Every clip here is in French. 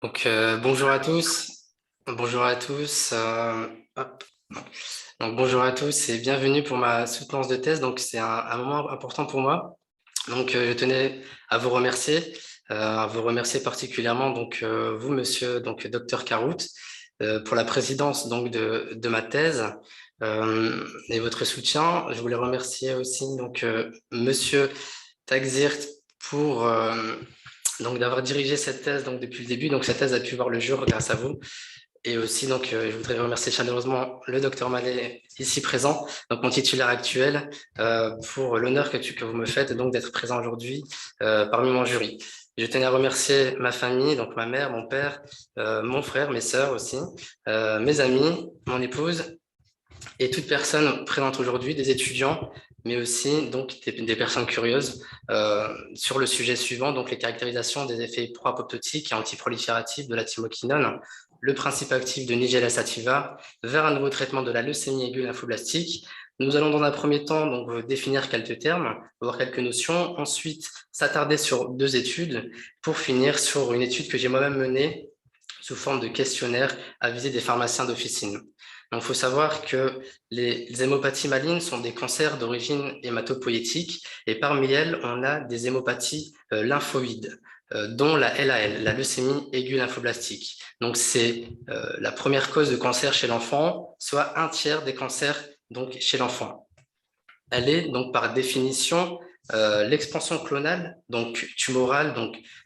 Bonjour à tous. Bonjour à tous. Hop. Donc, bonjour à tous et bienvenue pour ma soutenance de thèse. Donc, c'est un moment important pour moi. Donc, je tenais à vous remercier particulièrement, vous, monsieur, docteur Carout, pour la présidence, de ma thèse, et votre soutien. Je voulais remercier aussi, monsieur Taxirt pour, d'avoir dirigé cette thèse, depuis le début. Donc, cette thèse a pu voir le jour grâce à vous. Et aussi, je voudrais remercier chaleureusement le docteur Mallet ici présent, donc mon titulaire actuel, pour l'honneur que vous me faites donc d'être présent aujourd'hui parmi mon jury. Je tenais à remercier ma famille, donc ma mère, mon père, mon frère, mes sœurs aussi, mes amis, mon épouse et toute personne présente aujourd'hui, des étudiants, mais aussi des personnes curieuses sur le sujet suivant, donc les caractérisations des effets pro-apoptotiques et antiprolifératifs de la thymoquinone, le principe actif de Nigella sativa, vers un nouveau traitement de la leucémie aiguë lymphoblastique. Nous allons dans un premier temps définir quelques termes, voir quelques notions, ensuite s'attarder sur deux études, pour finir sur une étude que j'ai moi-même menée sous forme de questionnaire à viser des pharmaciens d'officine. Donc, il faut savoir que les hémopathies malignes sont des cancers d'origine hématopoïétique et parmi elles, on a des hémopathies lymphoïdes, dont la LAL, la leucémie aiguë lymphoblastique. Donc, c'est la première cause de cancer chez l'enfant, soit un tiers des cancers chez l'enfant. Elle est donc par définition l'expansion clonale, donc tumorale,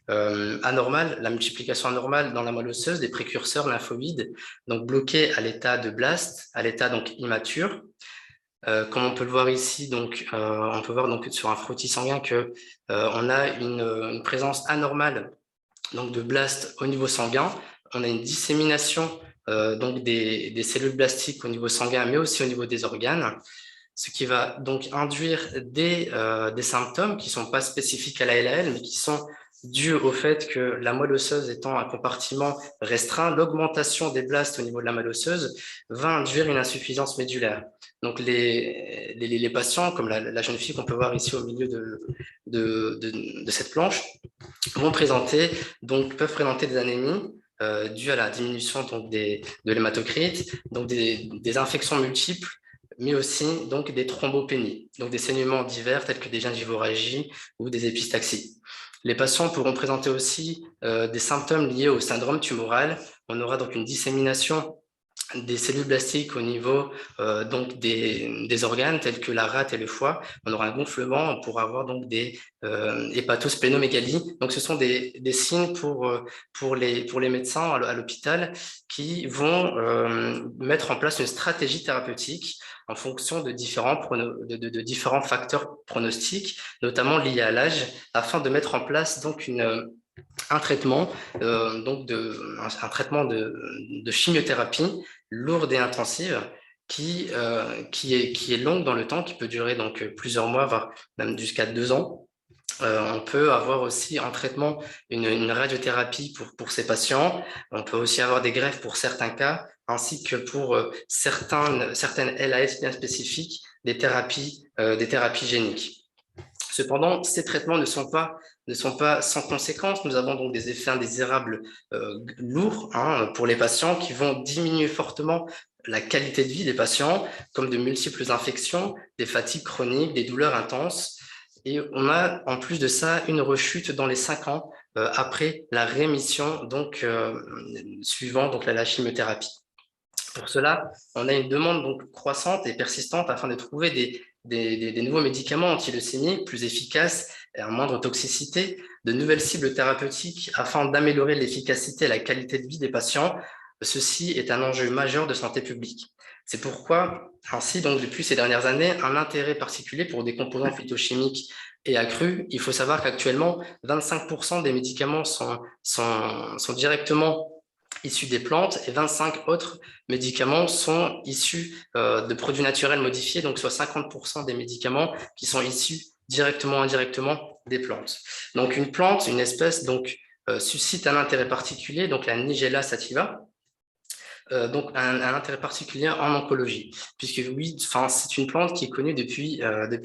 anormale, la multiplication anormale dans la moelle osseuse des précurseurs lymphoïdes, donc bloqués à l'état de blast, à l'état immature. Comme on peut le voir ici, on peut voir sur un frottis sanguin que on a une présence anormale de blast au niveau sanguin. On a une dissémination des cellules blastiques au niveau sanguin, mais aussi au niveau des organes, ce qui va donc induire des symptômes qui ne sont pas spécifiques à la LAL, mais qui sont dus au fait que la moelle osseuse étant un compartiment restreint, l'augmentation des blastes au niveau de la moelle osseuse va induire une insuffisance médulaire. Donc les patients, comme la jeune fille qu'on peut voir ici au milieu de cette planche, peuvent présenter des anémies dues à la diminution de l'hématocrite, des infections multiples, mais aussi des thrombopénies, donc des saignements divers tels que des gingivorragies ou des épistaxies. Les patients pourront présenter aussi des symptômes liés au syndrome tumoral. On aura donc une dissémination des cellules blastiques au niveau des organes tels que la rate et le foie. On aura un gonflement, on pourra avoir des hépatosplénomégalies. Donc ce sont des signes pour les médecins à l'hôpital qui vont mettre en place une stratégie thérapeutique en fonction de différents facteurs pronostiques, notamment liés à l'âge, afin de mettre en place un traitement, un traitement de chimiothérapie lourde et intensive qui est longue dans le temps, qui peut durer plusieurs mois, voire même jusqu'à 2 ans. On peut avoir aussi en traitement une radiothérapie pour ces patients. On peut aussi avoir des greffes pour certains cas, ainsi que pour certaines LAS bien spécifiques, des thérapies géniques. Cependant, ces traitements ne sont pas sans conséquences. Nous avons donc des effets indésirables lourds pour les patients qui vont diminuer fortement la qualité de vie des patients, comme de multiples infections, des fatigues chroniques, des douleurs intenses. Et on a en plus de ça une rechute dans les 5 ans après la rémission suivant la chimiothérapie. Pour cela, on a une demande croissante et persistante afin de trouver des nouveaux médicaments anti-leucémie plus efficaces et à moindre toxicité, de nouvelles cibles thérapeutiques afin d'améliorer l'efficacité et la qualité de vie des patients. Ceci est un enjeu majeur de santé publique. C'est pourquoi, ainsi, depuis ces dernières années, un intérêt particulier pour des composants phytochimiques est accru. Il faut savoir qu'actuellement, 25% des médicaments sont directement issus des plantes et 25 autres médicaments sont issus de produits naturels modifiés, donc soit 50% des médicaments qui sont issus directement ou indirectement des plantes. Donc une plante, une espèce suscite un intérêt particulier, donc la Nigella sativa. donc un intérêt particulier en oncologie, puisque oui, enfin, c'est une plante qui est connue depuis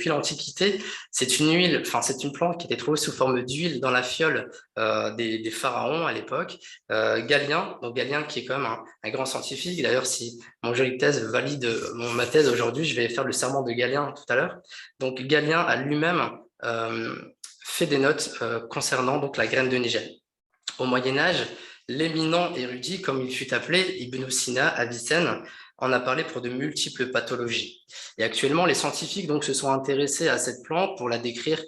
l'Antiquité. C'est une huile, enfin, c'est une plante qui était trouvée sous forme d'huile dans la fiole des pharaons à l'époque. Galien, donc Galien qui est quand même un grand scientifique. D'ailleurs, si mon jury de thèse valide ma thèse aujourd'hui, je vais faire le serment de Galien tout à l'heure. Donc Galien a lui-même fait des notes concernant donc la graine de Nigel. Au Moyen Âge, l'éminent érudit, comme il fut appelé, Ibn Sina, Avicenne, en a parlé pour de multiples pathologies. Et actuellement, les scientifiques donc, se sont intéressés à cette plante pour la décrire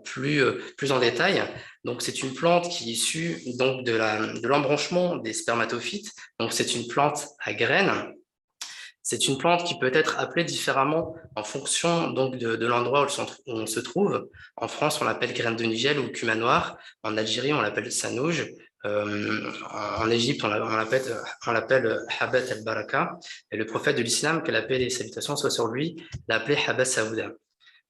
plus en détail. Donc, c'est une plante qui est issue donc, de l'embranchement des spermatophytes. Donc, c'est une plante à graines. C'est une plante qui peut être appelée différemment en fonction donc, de l'endroit où on se trouve. En France, on l'appelle graine de nigel ou cumin noir. En Algérie, on l'appelle sanouj. En Égypte, on l'appelle Habat al-Baraka. Et le prophète de l'islam, que la paix et les salutations soient sur lui, l'appelait Habat Saouda.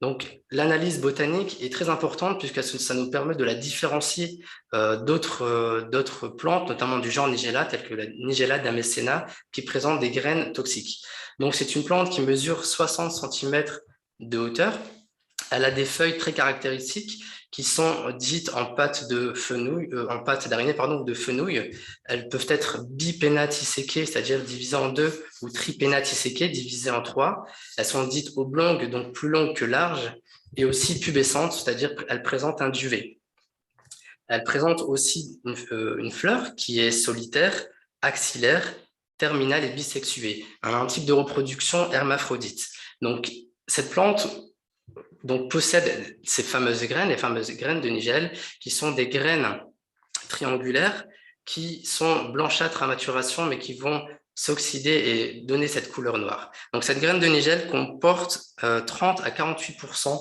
Donc, l'analyse botanique est très importante puisque ça nous permet de la différencier d'autres plantes, notamment du genre Nigella, telles que la Nigella damascena, qui présente des graines toxiques. Donc, c'est une plante qui mesure 60 cm de hauteur. Elle a des feuilles très caractéristiques qui sont dites en pâte de fenouil, en pâte d'araignée, pardon, ou de fenouil. Elles peuvent être bipénatiséquées, c'est-à-dire divisées en deux, ou tripénatiséquées, divisées en trois. Elles sont dites oblongues, donc plus longues que larges, et aussi pubescentes, c'est-à-dire qu'elles présentent un duvet. Elles présentent aussi une fleur qui est solitaire, axillaire, terminale et bisexuée, un type de reproduction hermaphrodite. Donc, cette plante possède ces fameuses graines, les fameuses graines de nigel, qui sont des graines triangulaires qui sont blanchâtres à maturation, mais qui vont s'oxyder et donner cette couleur noire. Donc, cette graine de nigel comporte 30 à 48%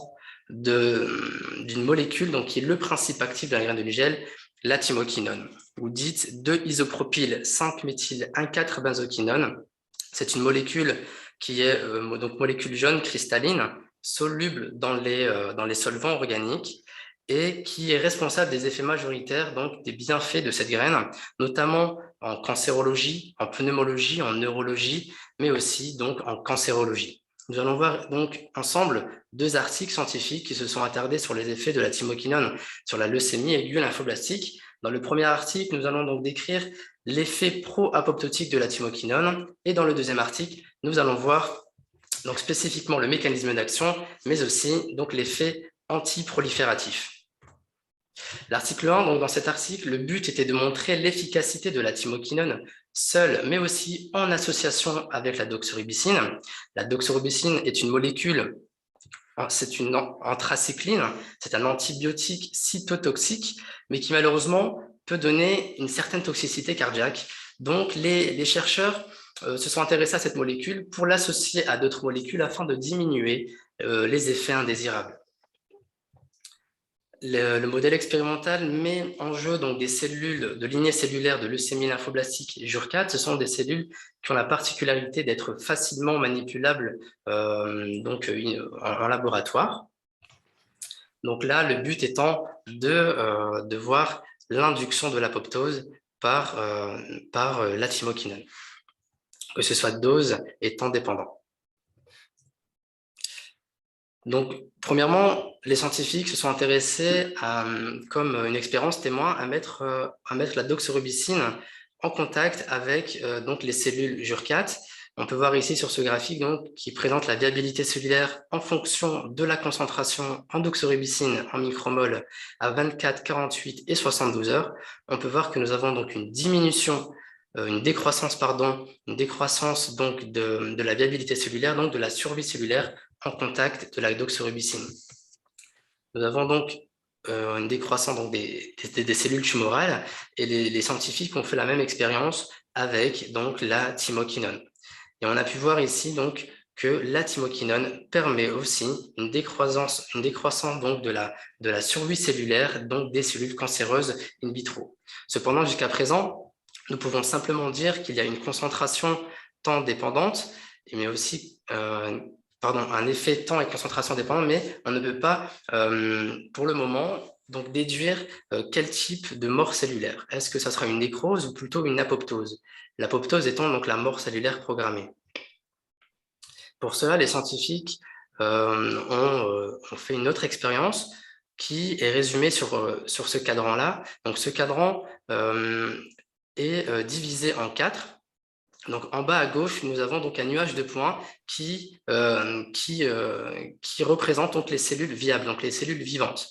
d'une molécule donc, qui est le principe actif de la graine de nigel, la thymoquinone, ou dite 2-isopropyl 5-méthyl 1,4-benzoquinone. C'est une molécule qui est donc molécule jaune cristalline, soluble dans les solvants organiques et qui est responsable des effets majoritaires, donc des bienfaits de cette graine, notamment en cancérologie, en pneumologie, en neurologie, mais aussi donc en cancérologie. Nous allons voir donc ensemble deux articles scientifiques qui se sont attardés sur les effets de la thymoquinone sur la leucémie aiguë lymphoblastique. Dans le premier article, nous allons donc décrire l'effet pro-apoptotique de la thymoquinone et dans le deuxième article, nous allons voir donc spécifiquement le mécanisme d'action, mais aussi donc l'effet antiprolifératif. L'article 1, donc dans cet article, le but était de montrer l'efficacité de la thymoquinone seule, mais aussi en association avec la doxorubicine. La doxorubicine est une molécule, c'est une anthracycline, c'est un antibiotique cytotoxique, mais qui malheureusement peut donner une certaine toxicité cardiaque. Donc les chercheurs se sont intéressés à cette molécule pour l'associer à d'autres molécules afin de diminuer les effets indésirables. Le modèle expérimental met en jeu donc des cellules de lignée cellulaire de leucémie lymphoblastique JUR4. Ce sont des cellules qui ont la particularité d'être facilement manipulables en laboratoire. Donc là, le but étant de voir l'induction de l'apoptose par la thymoquinone, que ce soit dose et temps dépendant. Donc, premièrement, les scientifiques se sont intéressés, comme une expérience témoin, à mettre la doxorubicine en contact avec donc les cellules JUR4. On peut voir ici sur ce graphique donc, qui présente la viabilité cellulaire en fonction de la concentration en doxorubicine en micromol à 24, 48 et 72 heures. On peut voir que nous avons donc une décroissance donc de la viabilité cellulaire, donc de la survie cellulaire en contact de la doxorubicine. Nous avons donc une décroissance donc, des cellules tumorales et les scientifiques ont fait la même expérience avec donc, la thymoquinone. Et on a pu voir ici donc, que la thymoquinone permet aussi une décroissance donc, de la survie cellulaire donc des cellules cancéreuses in vitro. Cependant, jusqu'à présent, nous pouvons simplement dire qu'il y a une concentration temps dépendante, mais aussi un effet temps et concentration dépendant, mais on ne peut pas, pour le moment, donc déduire quel type de mort cellulaire. Est-ce que ça sera une nécrose ou plutôt une apoptose? L'apoptose étant donc la mort cellulaire programmée. Pour cela, les scientifiques ont fait une autre expérience qui est résumée sur ce cadran-là. Donc ce cadran est divisé en 4. Donc en bas à gauche, nous avons donc un nuage de points qui représente donc les cellules viables, donc les cellules vivantes.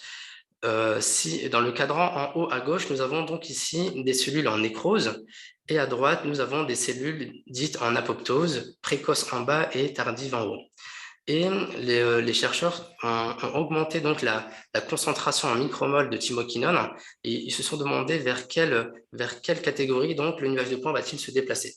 Si dans le cadran en haut à gauche, nous avons donc ici des cellules en nécrose, et à droite, nous avons des cellules dites en apoptose, précoce en bas et tardive en haut. Et les chercheurs ont augmenté donc la concentration en micromoles de thymoquinone, et ils se sont demandé vers quelle catégorie donc le nuage de points va-t-il se déplacer.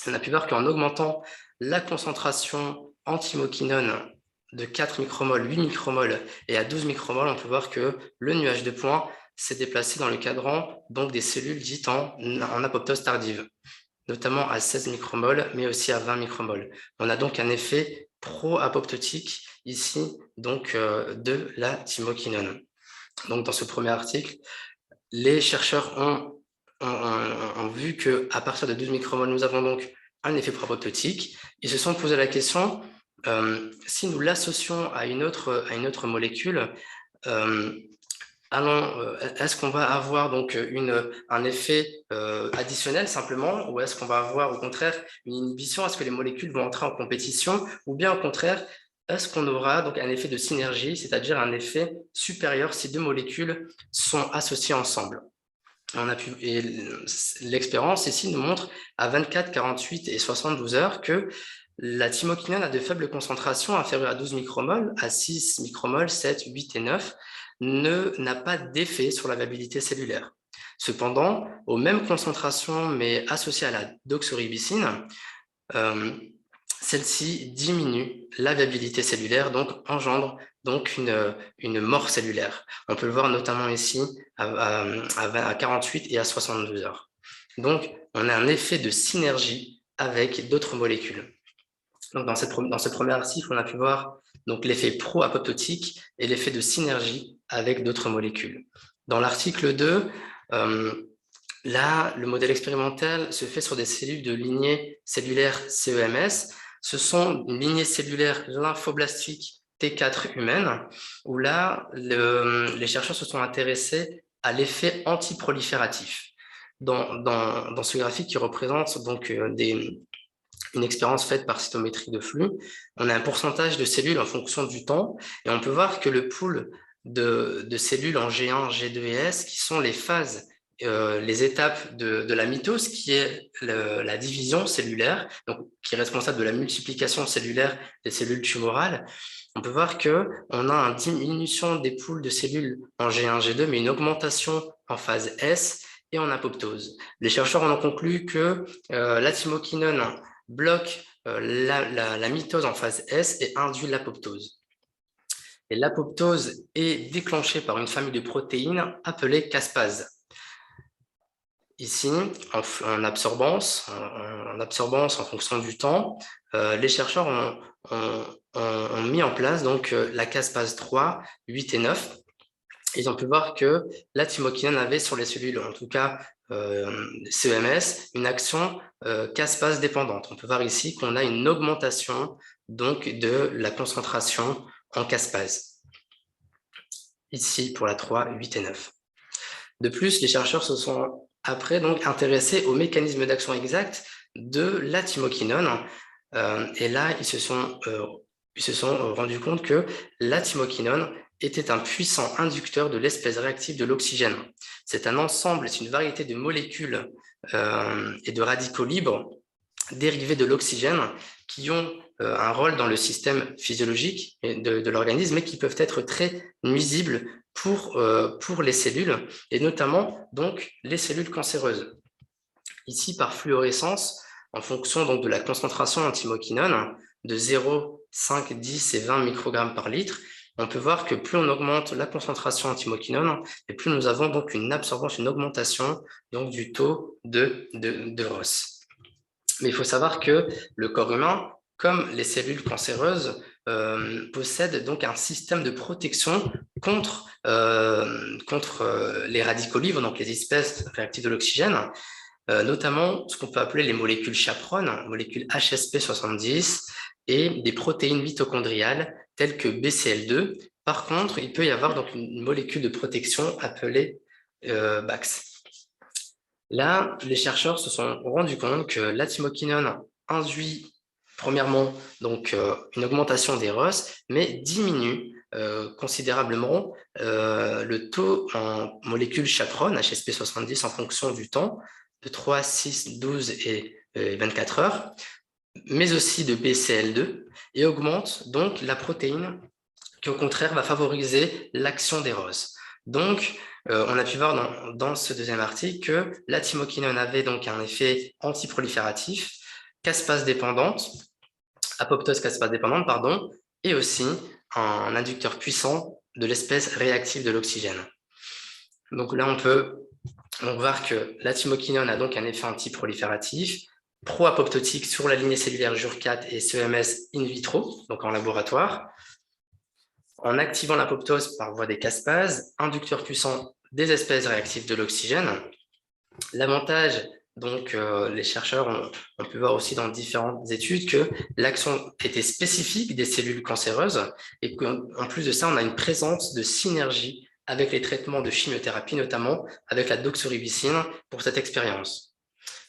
On a pu voir qu'en augmentant la concentration en thymoquinone de 4 micromoles, 8 micromoles et à 12 micromoles, on peut voir que le nuage de points s'est déplacé dans le cadran donc des cellules dites en apoptose tardive, notamment à 16 micromoles, mais aussi à 20 micromoles. On a donc un effet pro-apoptotique ici donc de la thymoquinone. Donc dans ce premier article, les chercheurs ont vu qu'à partir de 12 micromoles, nous avons donc un effet pro-apoptotique. Ils se sont posé la question, si nous l'associons à une autre molécule, est-ce qu'on va avoir donc un effet additionnel simplement, ou est-ce qu'on va avoir au contraire une inhibition? Est-ce que les molécules vont entrer en compétition, ou bien au contraire, est-ce qu'on aura donc un effet de synergie, c'est-à-dire un effet supérieur si deux molécules sont associées ensemble? L'expérience ici nous montre à 24, 48 et 72 heures que la thymoquinone a de faibles concentrations inférieures à 12 micromoles, à 6 micromoles, 7, 8 et 9, n'a pas d'effet sur la viabilité cellulaire. Cependant, aux mêmes concentrations, mais associées à la doxorubicine, celle-ci diminue la viabilité cellulaire, donc engendre donc une mort cellulaire. On peut le voir notamment ici à 48 et à 72 heures. Donc, on a un effet de synergie avec d'autres molécules. Donc, dans ce premier article, on a pu voir donc l'effet pro-apoptotique et l'effet de synergie avec d'autres molécules. Dans l'article 2, là, le modèle expérimental se fait sur des cellules de lignée cellulaire CEMS. Ce sont une lignée cellulaire lymphoblastique T4 humaine, où là, les chercheurs se sont intéressés à l'effet antiprolifératif. Dans ce graphique qui représente donc une expérience faite par cytométrie de flux, on a un pourcentage de cellules en fonction du temps, et on peut voir que le pool de cellules en G1, G2 et S, qui sont les phases, les étapes de la mitose, qui est la division cellulaire, donc qui est responsable de la multiplication cellulaire des cellules tumorales, on peut voir qu'on a une diminution des pools de cellules en G1, G2, mais une augmentation en phase S et en apoptose. Les chercheurs en ont conclu que la thymoquinone bloque la mitose en phase S et induit l'apoptose. Et l'apoptose est déclenchée par une famille de protéines appelées caspases. Ici, en absorbance en fonction du temps, les chercheurs ont mis en place donc la caspase 3, 8 et 9. Ils ont pu voir que la thymoquinone avait sur les cellules, en tout cas CEMS, une action caspase dépendante. On peut voir ici qu'on a une augmentation donc de la concentration en caspase. Ici pour la 3, 8 et 9. De plus, les chercheurs se sont après donc intéressés au mécanisme d'action exact de la thymoquinone. Et là, ils se sont rendus compte que la thymoquinone était un puissant inducteur de l'espèce réactive de l'oxygène. C'est un ensemble, c'est une variété de molécules et de radicaux libres dérivés de l'oxygène qui ont un rôle dans le système physiologique de l'organisme et qui peuvent être très nuisibles pour les cellules et notamment donc les cellules cancéreuses. Ici, par fluorescence, en fonction donc de la concentration en thymoquinone de 0, 5, 10 et 20 microgrammes par litre, on peut voir que plus on augmente la concentration en thymoquinone, et plus nous avons donc une absorbance, une augmentation donc du taux de ROS. Mais il faut savoir que le corps humain, comme les cellules cancéreuses, possède donc un système de protection contre les radicaux libres, donc les espèces réactives de l'oxygène, notamment ce qu'on peut appeler les molécules chaperones, molécules HSP70, et des protéines mitochondriales telles que BCL2. Par contre, il peut y avoir donc une molécule de protection appelée BAX. Là, les chercheurs se sont rendus compte que la thymoquinone induit premièrement donc, une augmentation des ROS, mais diminue considérablement le taux en molécules chaperones, HSP70, en fonction du temps, de 3, 6, 12 et 24 heures, mais aussi de BCL2, et augmente donc la protéine qui, au contraire, va favoriser l'action des ROS. Donc, on a pu voir dans ce deuxième article que la thymoquinone avait donc un effet antiprolifératif, caspase dépendante, apoptose caspase dépendante, pardon, et aussi un inducteur puissant de l'espèce réactive de l'oxygène. Donc là, on peut voir que la thymoquinone a donc un effet antiprolifératif, pro-apoptotique sur la lignée cellulaire JUR4 et CEMS in vitro, donc en laboratoire, en activant l'apoptose par voie des caspases, inducteur puissant des espèces réactives de l'oxygène. L'avantage, donc, les chercheurs ont pu voir aussi dans différentes études que l'action était spécifique des cellules cancéreuses et qu'en plus de ça, on a une présence de synergie avec les traitements de chimiothérapie, notamment avec la doxorubicine pour cette expérience.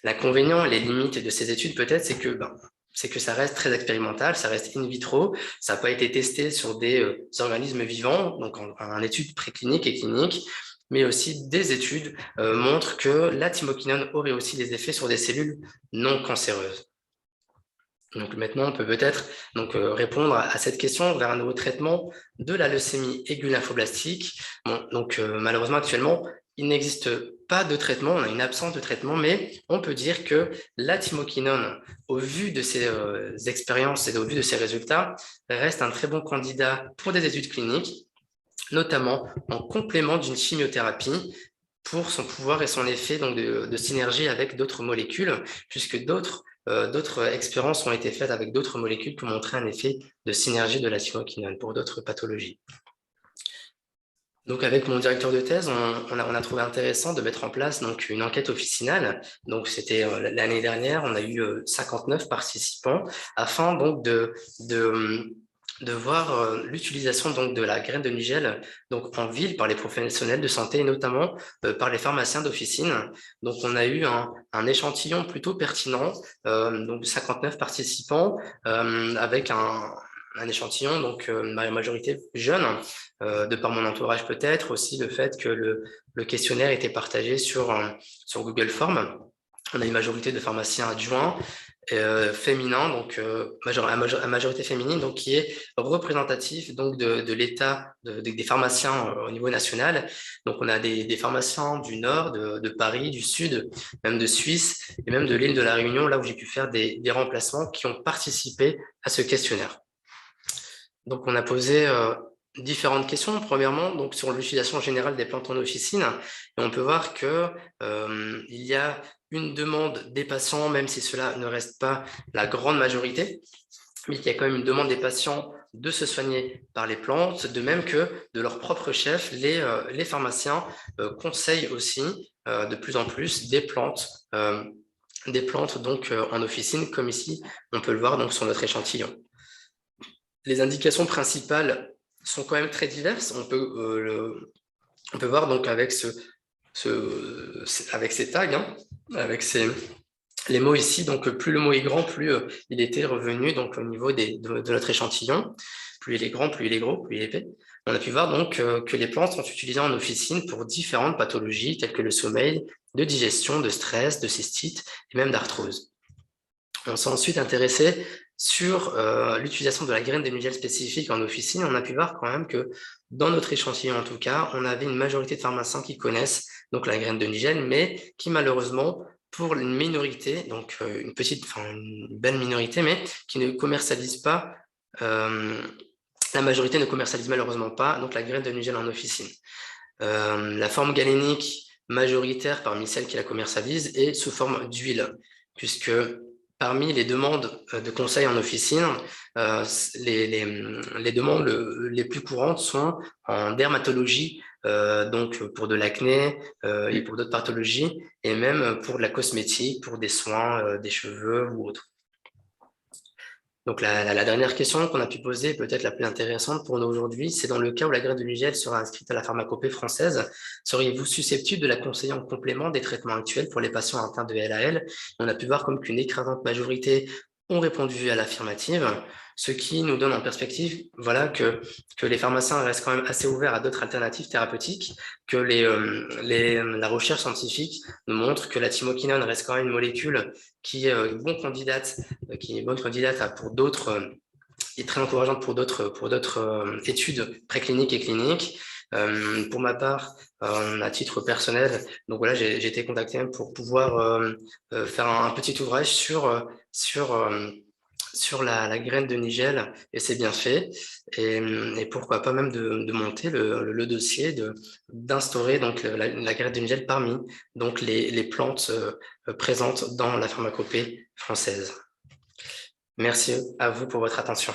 L'inconvénient et les limites de ces études, peut-être, c'est que ça reste très expérimental, ça reste in vitro, ça n'a pas été testé sur des organismes vivants, donc en études précliniques et cliniques, mais aussi des études montrent que la thymoquinone aurait aussi des effets sur des cellules non cancéreuses. Donc maintenant, on peut peut-être répondre à cette question vers un nouveau traitement de la leucémie aiguë lymphoblastique. Bon, donc malheureusement, actuellement, il n'existe pas de traitement, on a une absence de traitement, mais on peut dire que la thymoquinone, au vu de ses expériences et au vu de ses résultats, reste un très bon candidat pour des études cliniques, notamment en complément d'une chimiothérapie pour son pouvoir et son effet donc, de synergie avec d'autres molécules, puisque d'autres expériences ont été faites avec d'autres molécules qui ont montré un effet de synergie de la thymoquinone pour d'autres pathologies. Donc, avec mon directeur de thèse, on a trouvé intéressant de mettre en place donc, une enquête officinale. Donc, c'était l'année dernière, on a eu 59 participants afin donc de voir l'utilisation donc de la graine de nigel donc en ville par les professionnels de santé et notamment par les pharmaciens d'officine. Donc, on a eu un échantillon plutôt pertinent, donc de 59 participants avec un échantillon, donc majorité jeune, de par mon entourage peut-être, aussi le fait que le questionnaire était partagé sur Google Forms. On a une majorité de pharmaciens adjoints féminins, donc à majorité féminine, donc qui est représentatif donc de l'état des pharmaciens au niveau national. Donc on a des pharmaciens du nord, de Paris, du sud, même de Suisse et même de l'île de la Réunion, là où j'ai pu faire des remplacements qui ont participé à ce questionnaire. Donc, on a posé différentes questions. Premièrement, donc, sur l'utilisation générale des plantes en officine. Et on peut voir que il y a une demande des patients, même si cela ne reste pas la grande majorité, mais qu'il y a quand même une demande des patients de se soigner par les plantes, de même que de leur propre chef, les pharmaciens conseillent aussi de plus en plus des plantes donc en officine, comme ici, on peut le voir donc sur notre échantillon. Les indications principales sont quand même très diverses. On peut voir donc avec avec ces tags, hein, avec les mots ici, donc plus le mot est grand, plus il était revenu donc, au niveau de notre échantillon. Plus il est grand, plus il est gros, plus il est épais. On a pu voir donc que les plantes sont utilisées en officine pour différentes pathologies telles que le sommeil, de digestion, de stress, de cystite et même d'arthrose. On s'est ensuite intéressé sur l'utilisation de la graine de nigel spécifique en officine. On a pu voir quand même que dans notre échantillon, en tout cas, on avait une majorité de pharmaciens qui connaissent donc la graine de nigel, mais qui malheureusement, pour une minorité, donc une belle minorité, mais qui ne commercialise pas, la majorité ne commercialise malheureusement pas donc la graine de nigel en officine. La forme galénique majoritaire parmi celles qui la commercialisent est sous forme d'huile, puisque parmi les demandes de conseil en officine, les demandes les plus courantes sont en dermatologie, donc pour de l'acné et pour d'autres pathologies, et même pour de la cosmétique, pour des soins des cheveux ou autres. Donc la dernière question qu'on a pu poser, peut-être la plus intéressante pour nous aujourd'hui, c'est dans le cas où la graine de Nigel sera inscrite à la pharmacopée française, seriez-vous susceptible de la conseiller en complément des traitements actuels pour les patients atteints de LAL? On a pu voir comme qu'une écrasante majorité ont répondu à l'affirmative, ce qui nous donne en perspective, voilà, que les pharmaciens restent quand même assez ouverts à d'autres alternatives thérapeutiques, que la recherche scientifique nous montre que la thymokinone reste quand même une molécule qui est bonne candidate pour d'autres et très encourageante pour d'autres études précliniques et cliniques. Pour ma part, à titre personnel, donc voilà, j'ai été contacté pour pouvoir faire un petit ouvrage sur la graine de Nigel, et c'est bien fait. Et pourquoi pas même de monter le dossier, d'instaurer donc la graine de Nigel parmi donc les plantes présentes dans la pharmacopée française. Merci à vous pour votre attention.